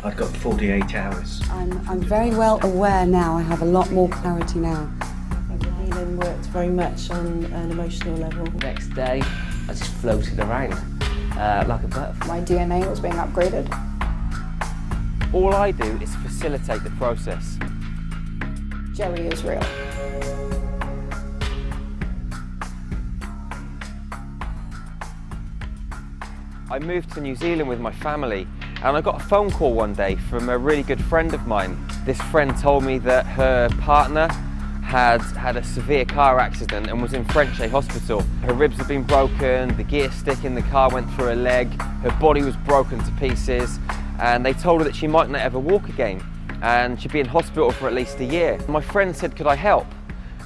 I'd got 48 hours. I'm very well aware now. I have a lot more clarity now. I think the healing worked very much on an emotional level. The next day, I just floated around like a butterfly. My DNA was being upgraded. All I do is facilitate the process. Jerry is real. I moved to New Zealand with my family, and I got a phone call one day from a really good friend of mine. This friend told me that her partner had had a severe car accident and was in Frenchay Hospital. Her ribs had been broken, the gear stick in the car went through her leg, her body was broken to pieces, and they told her that she might not ever walk again, and she'd be in hospital for at least a year. My friend said, could I help?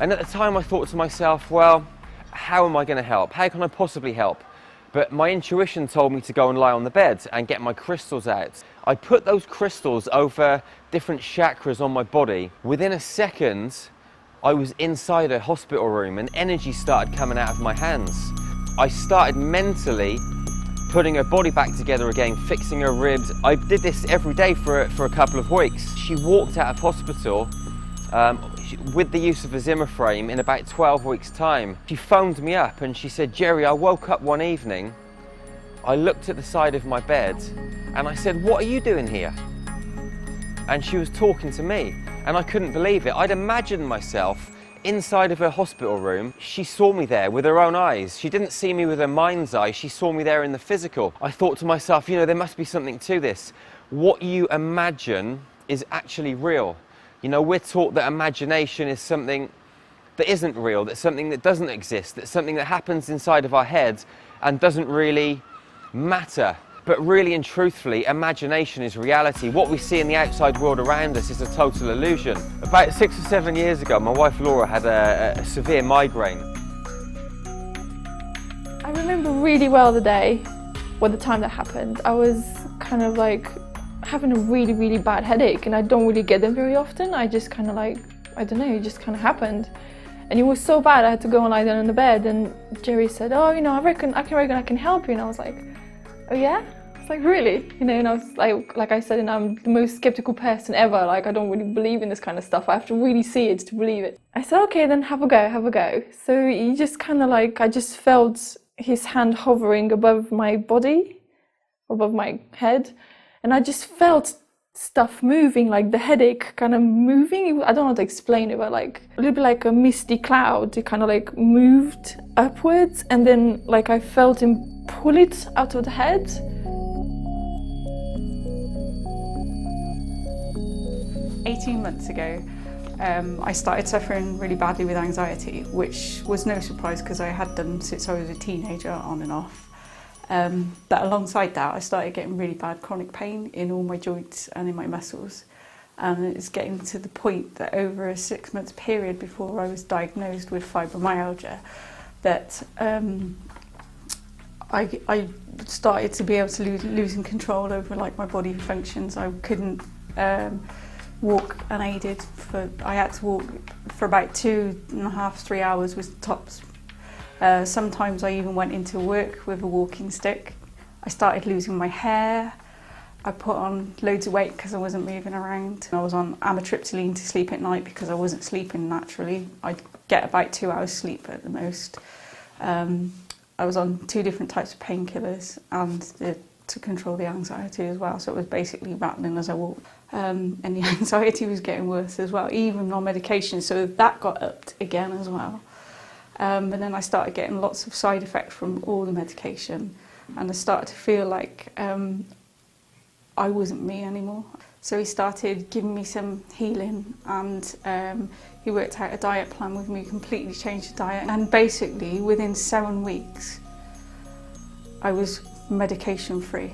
And at the time I thought to myself, well, how am I going to help? How can I possibly help? But my intuition told me to go and lie on the bed and get my crystals out. I put those crystals over different chakras on my body. Within a second, I was inside a hospital room and energy started coming out of my hands. I started mentally putting her body back together again, fixing her ribs. I did this every day for a couple of weeks. She walked out of hospital with the use of a Zimmer frame in about 12 weeks' time. She phoned me up and she said, Jerry, I woke up one evening, I looked at the side of my bed and I said, what are you doing here? And she was talking to me and I couldn't believe it. I'd imagined myself inside of her hospital room. She saw me there with her own eyes. She didn't see me with her mind's eye, she saw me there in the physical. I thought to myself, you know, there must be something to this. What you imagine is actually real. You know, we're taught that imagination is something that isn't real, that's something that doesn't exist, that's something that happens inside of our heads and doesn't really matter. But really and truthfully, imagination is reality. What we see in the outside world around us is a total illusion. About 6 or 7 years ago, my wife Laura had a severe migraine. I remember really well the day, or the time that happened. I was kind of like having a really, really bad headache, and I don't really get them very often. I just kind of like, I don't know, it just kind of happened. And it was so bad, I had to go and lie down on the bed, and Jerry said, oh, you know, I reckon I can help you. And I was like, oh yeah? It's like, really? You know, and I was like I said, and I'm the most skeptical person ever. Like, I don't really believe in this kind of stuff. I have to really see it to believe it. I said, okay, then have a go. So he just kind of like, I just felt his hand hovering above my body, above my head. And I just felt stuff moving, like the headache kind of moving. I don't know how to explain it, but like a little bit like a misty cloud. It kind of like moved upwards, and then like I felt him pull it out of the head. 18 months ago, I started suffering really badly with anxiety, which was no surprise because I had done since I was a teenager, on and off. But alongside that, I started getting really bad chronic pain in all my joints and in my muscles. And it's getting to the point that over a 6-month period before I was diagnosed with fibromyalgia, that I started to be able to losing control over like my body functions. I couldn't walk unaided. I had to walk for about 2.5 to 3 hours with tops. Sometimes I even went into work with a walking stick. I started losing my hair. I put on loads of weight because I wasn't moving around. I was on amitriptyline to sleep at night because I wasn't sleeping naturally. I'd get about 2 hours sleep at the most. I was on 2 different types of painkillers and to control the anxiety as well. So it was basically rattling as I walked. And the anxiety was getting worse as well, even on medication. So that got upped again as well. And then I started getting lots of side effects from all the medication, and I started to feel like I wasn't me anymore. So he started giving me some healing, and he worked out a diet plan with me, completely changed the diet. And basically within 7 weeks, I was medication free.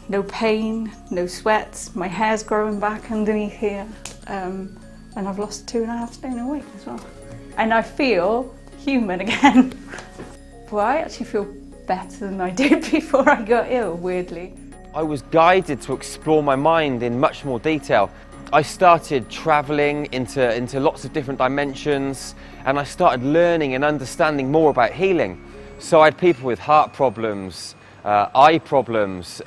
No pain, no sweats, my hair's growing back underneath here, and I've lost 2.5 stone in weight as well. And I feel human again. Well, I actually feel better than I did before I got ill, weirdly. I was guided to explore my mind in much more detail. I started travelling into lots of different dimensions, and I started learning and understanding more about healing. So I had people with heart problems, eye problems,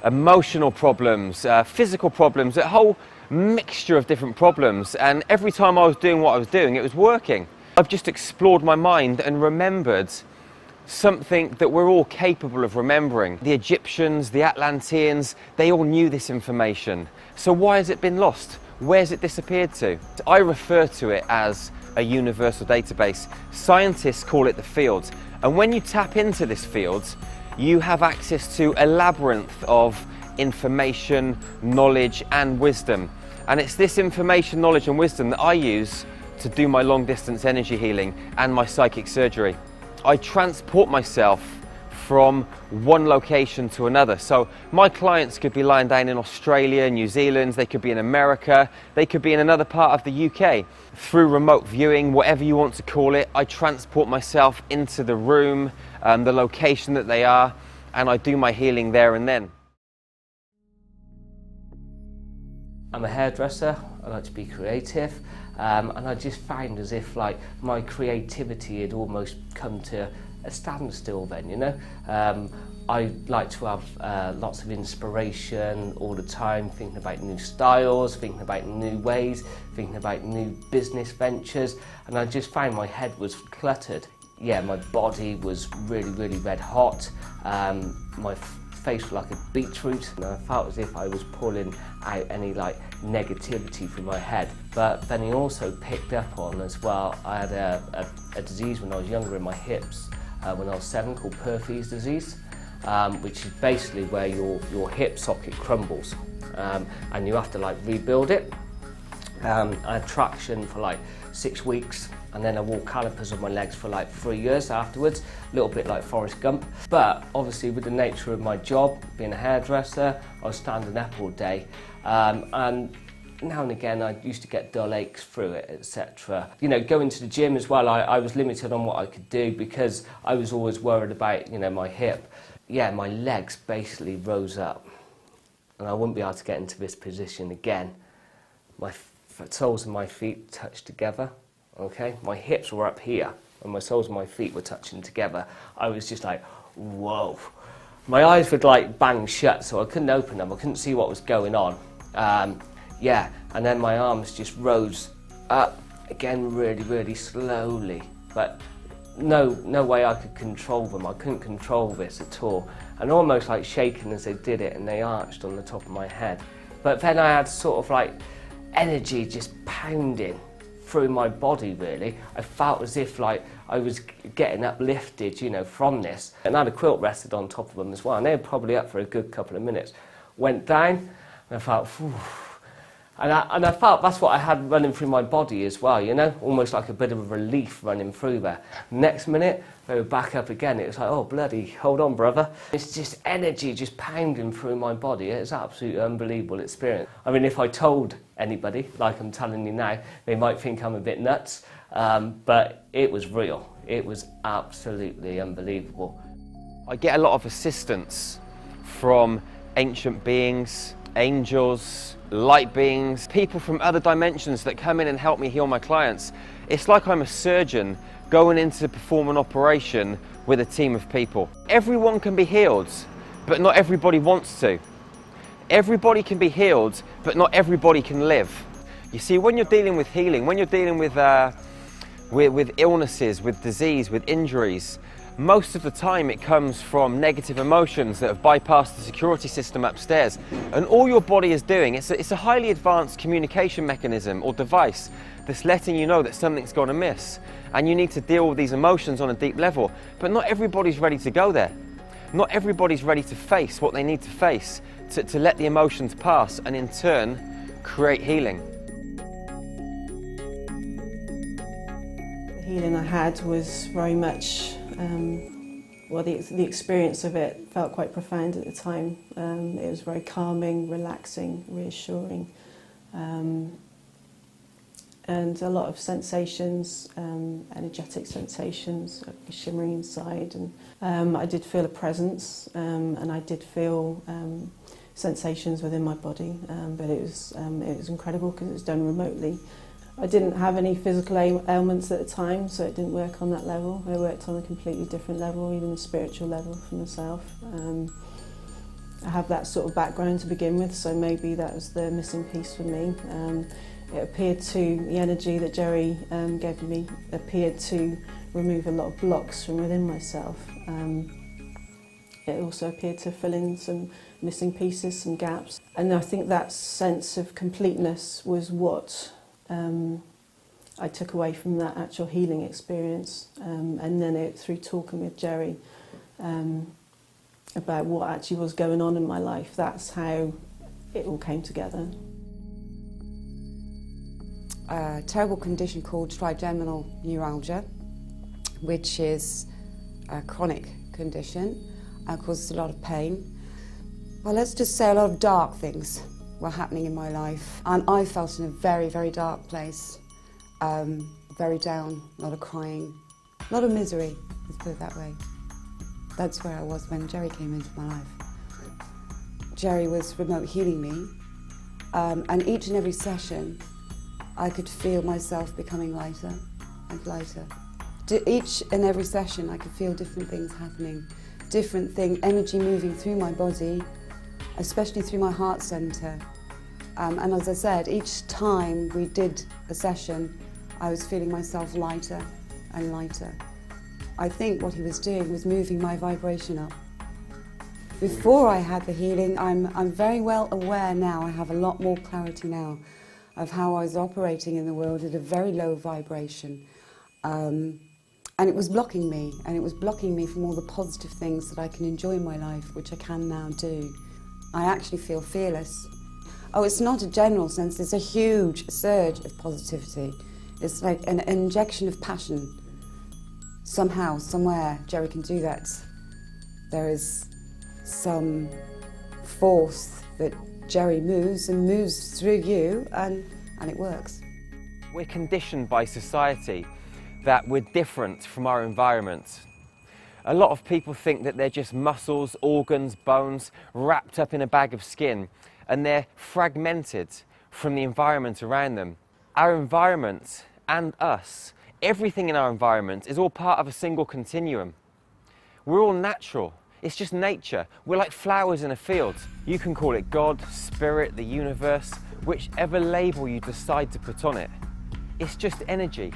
emotional problems, physical problems, a whole mixture of different problems. And every time I was doing what I was doing, it was working. I've just explored my mind and remembered something that we're all capable of remembering. The Egyptians, the Atlanteans, they all knew this information. So why has it been lost? Where's it disappeared to? I refer to it as a universal database. Scientists call it the field. And when you tap into this field, you have access to a labyrinth of information, knowledge and wisdom. And it's this information, knowledge and wisdom that I use to do my long distance energy healing and my psychic surgery. I transport myself from one location to another. So my clients could be lying down in Australia, New Zealand, they could be in America, they could be in another part of the UK. Through remote viewing, whatever you want to call it, I transport myself into the room, the location that they are, and I do my healing there and then. I'm a hairdresser, I like to be creative, and I just found as if like my creativity had almost come to a standstill then, you know. I like to have lots of inspiration all the time, thinking about new styles, thinking about new ways, thinking about new business ventures, and I just found my head was cluttered. Yeah, my body was really red hot, my face was like a beetroot, and I felt as if I was pulling out any like negativity from my head. But then he also picked up on as well, I had a disease when I was younger in my hips, when I was 7, called Purphy's disease, which is basically where your hip socket crumbles, and you have to like rebuild it. I had traction for like 6 weeks, and then I wore calipers on my legs for like 3 years afterwards, a little bit like Forrest Gump. But obviously with the nature of my job, being a hairdresser, I was standing up all day, and now and again I used to get dull aches through it, etc. You know, going to the gym as well, I was limited on what I could do because I was always worried about, you know, my hip. Yeah, my legs basically rose up, and I wouldn't be able to get into this position again. My soles of my feet touched together, okay? My hips were up here, and my soles of my feet were touching together. I was just like, whoa. My eyes would like bang shut, so I couldn't open them. I couldn't see what was going on. Yeah, and then my arms just rose up again really slowly, but no way I could control them. I couldn't control this at all, and almost like shaking as they did it, and they arched on the top of my head. But then I had sort of like energy just pounding through my body, really. I felt as if like I was getting uplifted, you know, from this. And I had a quilt rested on top of them as well, and they were probably up for a good couple of minutes. Went down, and I felt, phew. And I felt that's what I had running through my body as well, you know, almost like a bit of a relief running through there. Next minute, they were back up again. It was like, oh, bloody, hold on, brother. It's just energy just pounding through my body. It's an absolutely unbelievable experience. I mean, if I told anybody, like I'm telling you now, they might think I'm a bit nuts, but it was real. It was absolutely unbelievable. I get a lot of assistance from ancient beings, angels, light beings, people from other dimensions that come in and help me heal my clients. It's like I'm a surgeon going in to perform an operation with a team of people. Everyone can be healed, but not everybody wants to. Everybody can be healed, but not everybody can live. You see, when you're dealing with healing, when you're dealing with illnesses, with disease, with injuries, most of the time it comes from negative emotions that have bypassed the security system upstairs. And all your body is doing, it's a highly advanced communication mechanism or device that's letting you know that something's gone amiss. And you need to deal with these emotions on a deep level. But not everybody's ready to go there. Not everybody's ready to face what they need to face, to let the emotions pass and in turn create healing. The healing I had was very much, well, the experience of it felt quite profound at the time. It was very calming, relaxing, reassuring, and a lot of sensations, energetic sensations, shimmering inside. And I did feel a presence, and I did feel sensations within my body, but it was incredible because it was done remotely. I didn't have any physical ailments at the time, so it didn't work on that level. I worked on a completely different level, even a spiritual level for myself. I have that sort of background to begin with, so maybe that was the missing piece for me. It appeared to, the energy that Jerry gave me appeared to remove a lot of blocks from within myself. It also appeared to fill in some missing pieces, some gaps. And I think that sense of completeness was what I took away from that actual healing experience. And then through talking with Jerry about what actually was going on in my life, that's how it all came together. A terrible condition called trigeminal neuralgia, which is a chronic condition and causes a lot of pain. Well, let's just say a lot of dark things were happening in my life, and I felt in a very, very dark place, very down, a lot of crying, a lot of misery, let's put it that way. That's where I was when Jerry came into my life. Jerry was remote healing me, and each and every session I could feel myself becoming lighter and lighter. Each and every session I could feel different things happening, energy moving through my body, especially through my heart centre. And as I said, each time we did a session, I was feeling myself lighter and lighter. I think what he was doing was moving my vibration up. Before I had the healing, I'm very well aware now, I have a lot more clarity now of how I was operating in the world at a very low vibration. And it was blocking me, from all the positive things that I can enjoy in my life, which I can now do. I actually feel fearless. Oh, it's not a general sense, it's a huge surge of positivity. It's like an injection of passion. Somehow, somewhere, Jerry can do that. There is some force that Jerry moves through you, and it works. We're conditioned by society that we're different from our environment. A lot of people think that they're just muscles, organs, bones wrapped up in a bag of skin, and they're fragmented from the environment around them. Our environment and us, everything in our environment is all part of a single continuum. We're all natural. It's just nature. We're like flowers in a field. You can call it God, spirit, the universe, whichever label you decide to put on it. It's just energy.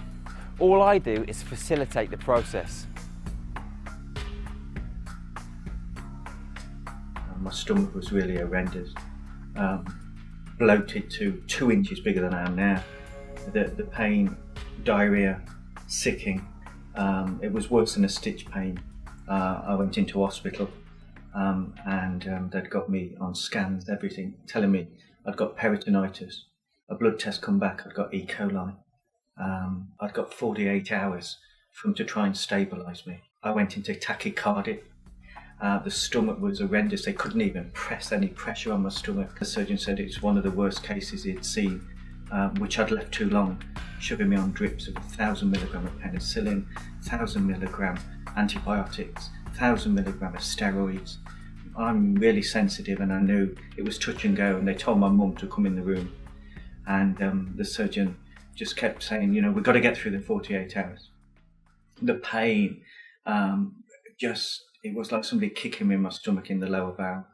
All I do is facilitate the process. My stomach was really horrendous, bloated to 2 inches bigger than I am now. The pain, diarrhoea, sicking, it was worse than a stitch pain. I went into hospital and they'd got me on scans, everything, telling me I'd got peritonitis. A blood test come back, I'd got E. coli. I'd got 48 hours for them to try and stabilise me. I went into tachycardia. The stomach was horrendous. They couldn't even press any pressure on my stomach. The surgeon said it's one of the worst cases he'd seen, which I'd left too long, shoving me on drips of 1,000 milligram of penicillin, 1,000 milligram antibiotics, 1,000 milligram of steroids. I'm really sensitive, and I knew it was touch and go, and they told my mum to come in the room, and the surgeon just kept saying, you know, we've got to get through the 48 hours. The pain, it was like somebody kicking me in my stomach in the lower bowel.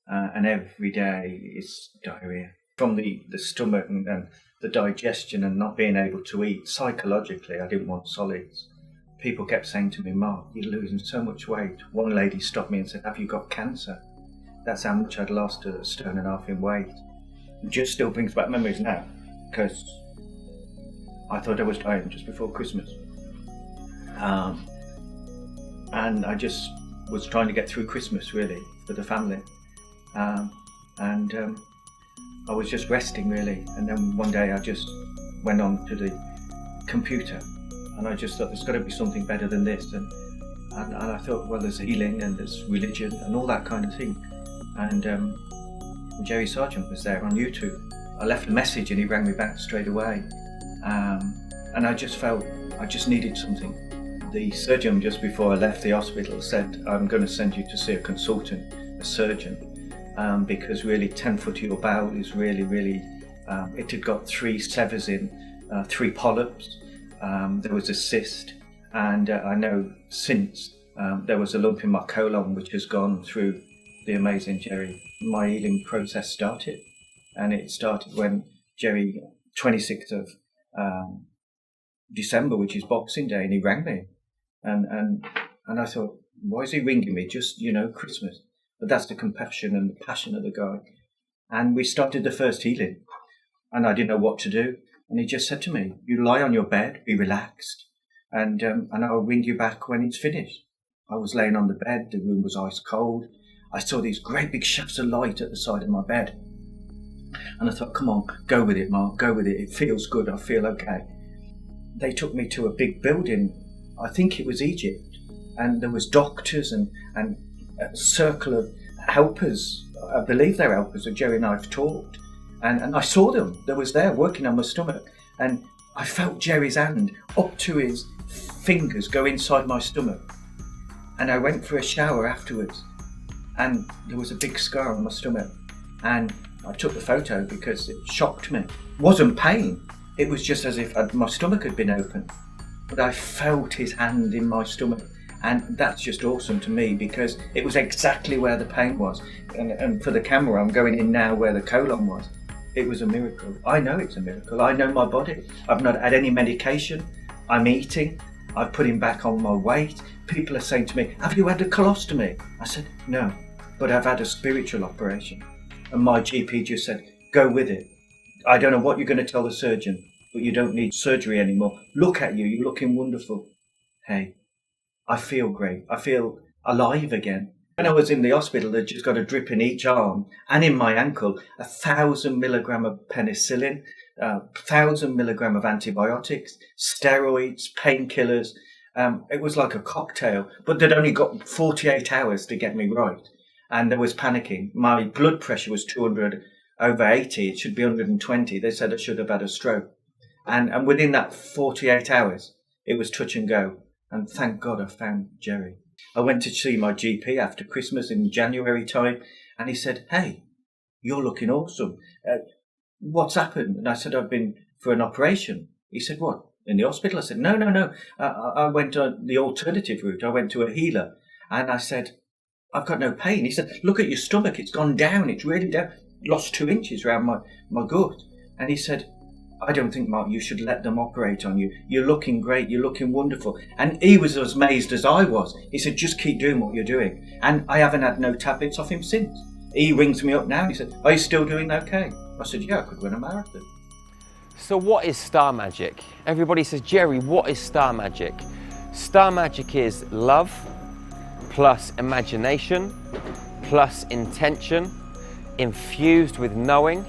And every day it's diarrhea. From the stomach and the digestion and not being able to eat, psychologically I didn't want solids. People kept saying to me, Mark, you're losing so much weight. One lady stopped me and said, have you got cancer? That's how much I'd lost, 1.5 stone in weight. It just still brings back memories now, because I thought I was dying just before Christmas. And I just was trying to get through Christmas, really, for the family. I was just resting, really. And then one day I just went on to the computer, and I just thought there's got to be something better than this. And I thought, well, there's healing and there's religion and all that kind of thing. And Jerry Sargent was there on YouTube. I left a message and he rang me back straight away. And I just felt I just needed something. The surgeon, just before I left the hospital, said, I'm going to send you to see a consultant, a surgeon, because really 10 foot of your bowel is really, it had got 3 severs in, 3 polyps, there was a cyst, and I know since there was a lump in my colon which has gone through the amazing Jerry. My healing process started, and it started when Jerry, 26th of December, which is Boxing Day, and he rang me, and I thought, why is he ringing me? Just, Christmas. But that's the compassion and the passion of the guy. And we started the first healing, and I didn't know what to do. And he just said to me, you lie on your bed, be relaxed, and I'll ring you back when it's finished. I was laying on the bed, the room was ice cold. I saw these great big shafts of light at the side of my bed. And I thought, come on, go with it, Mark, go with it. It feels good, I feel okay. They took me to a big building, I think it was Egypt, and there was doctors and a circle of helpers. I believe they're helpers, and Jerry and I have talked. And I saw them, they was there working on my stomach. And I felt Jerry's hand up to his fingers go inside my stomach. And I went for a shower afterwards, and there was a big scar on my stomach. And I took the photo because it shocked me. It wasn't pain, it was just as if my stomach had been opened. But I felt his hand in my stomach, and that's just awesome to me because it was exactly where the pain was. And for the camera, I'm going in now where the colon was. It was a miracle. I know it's a miracle. I know my body. I've not had any medication. I'm eating. I've put him back on my weight. People are saying to me, have you had a colostomy? I said, no, but I've had a spiritual operation. And my GP just said, go with it. I don't know what you're going to tell the surgeon, but you don't need surgery anymore. Look at you, you're looking wonderful. Hey, I feel great. I feel alive again. When I was in the hospital, they'd just got a drip in each arm and in my ankle, 1,000 milligram of penicillin, 1,000 milligram of antibiotics, steroids, painkillers. It was like a cocktail, but they'd only got 48 hours to get me right. And there was panicking. My blood pressure was 200/80. It should be 120. They said I should have had a stroke. And within that 48 hours, it was touch and go. And thank God I found Jerry. I went to see my GP after Christmas in January time, and he said, hey, you're looking awesome. What's happened? And I said, I've been for an operation. He said, what, in the hospital? I said, no. I went on the alternative route. I went to a healer, and I said, I've got no pain. He said, look at your stomach. It's gone down. It's really down. Lost 2 inches around my gut. And he said, I don't think, Mark, you should let them operate on you. You're looking great. You're looking wonderful. And he was as amazed as I was. He said, just keep doing what you're doing. And I haven't had no tablets off him since. He rings me up now and he said, are you still doing okay? I said, yeah, I could run a marathon. So what is star magic? Everybody says, Jerry, what is star magic? Star magic is love plus imagination plus intention infused with knowing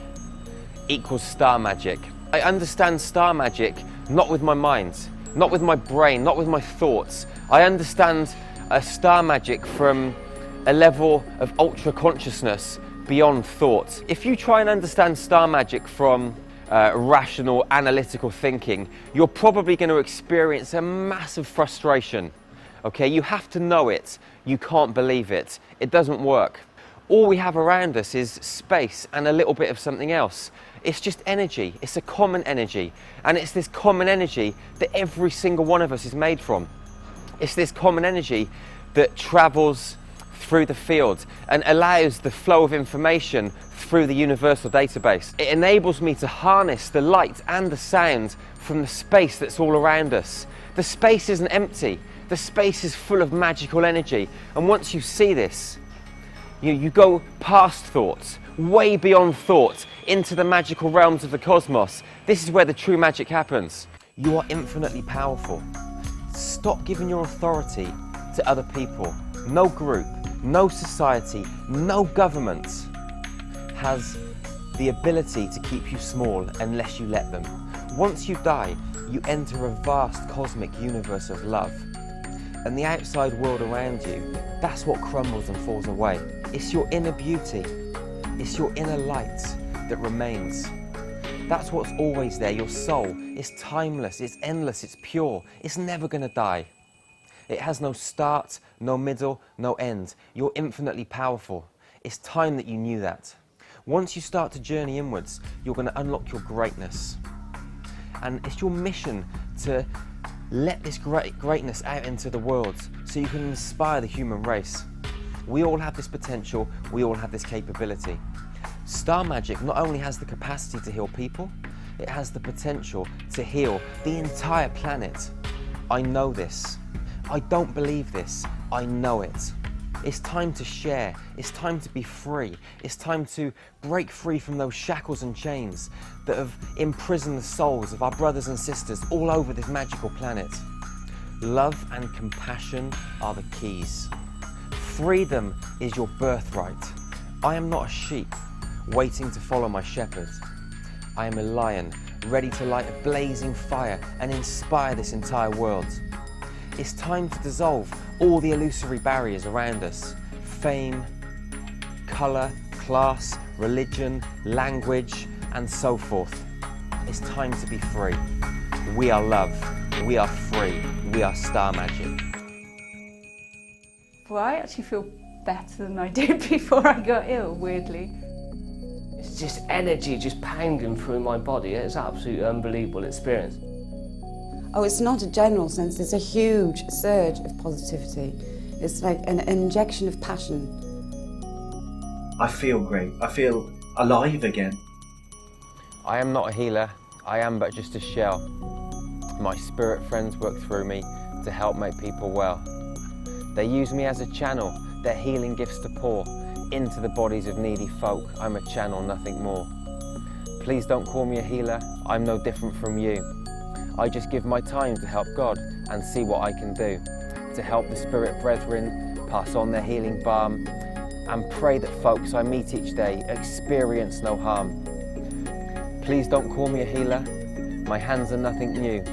equals star magic. I understand star magic not with my mind, not with my brain, not with my thoughts. I understand star magic from a level of ultra consciousness beyond thought. If you try and understand star magic from rational, analytical thinking, you're probably going to experience a massive frustration. Okay, you have to know it. You can't believe it. It doesn't work. All we have around us is space and a little bit of something else. It's just energy. It's a common energy. And it's this common energy that every single one of us is made from. It's this common energy that travels through the field and allows the flow of information through the universal database. It enables me to harness the light and the sound from the space that's all around us. The space isn't empty. The space is full of magical energy. And once you see this, you go past thoughts, way beyond thought, into the magical realms of the cosmos. This is where the true magic happens. You are infinitely powerful. Stop giving your authority to other people. No group, no society, no government has the ability to keep you small unless you let them. Once you die, you enter a vast cosmic universe of love. And the outside world around you, that's what crumbles and falls away. It's your inner beauty. It's your inner light that remains. That's what's always there, your soul. It's timeless, it's endless, it's pure. It's never gonna die. It has no start, no middle, no end. You're infinitely powerful. It's time that you knew that. Once you start to journey inwards, you're gonna unlock your greatness. And it's your mission to let this greatness out into the world so you can inspire the human race. We all have this potential, we all have this capability. Star Magic not only has the capacity to heal people, it has the potential to heal the entire planet. I know this. I don't believe this. I know it. It's time to share. It's time to be free. It's time to break free from those shackles and chains that have imprisoned the souls of our brothers and sisters all over this magical planet. Love and compassion are the keys. Freedom is your birthright. I am not a sheep waiting to follow my shepherd. I am a lion ready to light a blazing fire and inspire this entire world. It's time to dissolve all the illusory barriers around us. Fame, colour, class, religion, language, and so forth. It's time to be free. We are love. We are free. We are Star Magic. Well, I actually feel better than I did before I got ill, weirdly. It's just energy just pounding through my body. It's an absolutely unbelievable experience. Oh, it's not a general sense, it's a huge surge of positivity. It's like an injection of passion. I feel great. I feel alive again. I am not a healer. I am but just a shell. My spirit friends work through me to help make people well. They use me as a channel, their healing gifts to pour into the bodies of needy folk. I'm a channel, nothing more. Please don't call me a healer. I'm no different from you. I just give my time to help God and see what I can do, to help the spirit brethren pass on their healing balm and pray that folks I meet each day experience no harm. Please don't call me a healer. My hands are nothing new.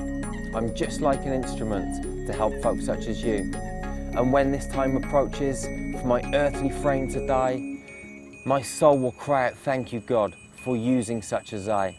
I'm just like an instrument to help folks such as you. And when this time approaches for my earthly frame to die, my soul will cry out, thank you, God, for using such as I.